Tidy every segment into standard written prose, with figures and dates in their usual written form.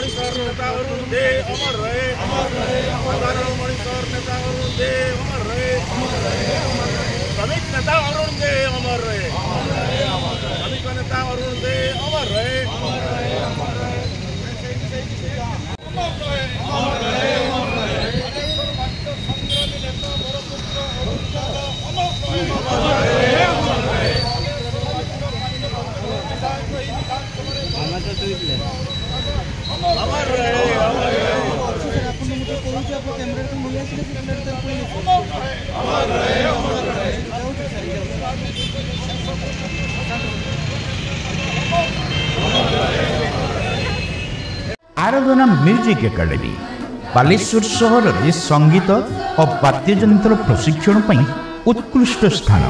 मणिसर नेता अरुण दे अमर रहे साधारण मणिसर नेता अरुण दे अमर रहे श्रमिक नेता अरुण दे अमर रहे श्रमिक नेता अरुण दे अमर रहे आराधना म्यूजिक एकाडेमी बालेश्वर सहर में संगीत और वाद्ययंत्र प्रशिक्षण पर उत्कृष्ट स्थान।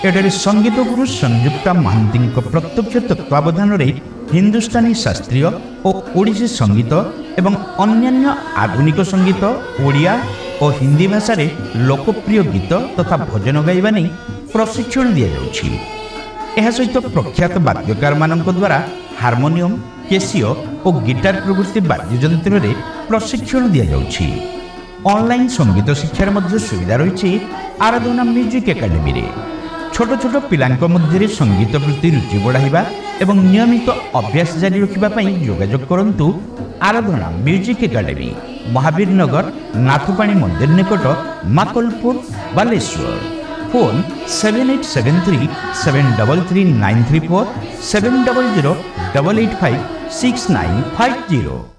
एठारे संगीत गुरु संयुक्ता महांती प्रत्यक्ष तत्वावधान में हिंदुस्तानी शास्त्रीय और ओडिसी संगीत एवं अन्यान्य आधुनिक संगीत ओडिया और हिंदी भाषा रे लोकप्रिय गीत तथा भजन गाइबा नहीं प्रशिक्षण दि जाउछि। एहा सहित प्रख्यात वाद्यकार मानक द्वारा हार्मोनियम केसियो और गिटार प्रभृति वाद्ययंत्र में प्रशिक्षण दि जाउछि। ऑनलाइन संगीत शिक्षार मध्य सुविधा रही आराधना म्यूजिक एकाडेमी रे। छोट छोट पिलांक मध्य संगीत प्रति रुचि बढ़ाइबा एवं नियमित अभ्यास जारी रखिबा योगाजोग करंतु आराधना म्यूजिक एकाडेमी महावीर नगर नाथपाणी मंदिर निकट माकलपुर बालेश्वर। फोन 7873733934 7008856 950।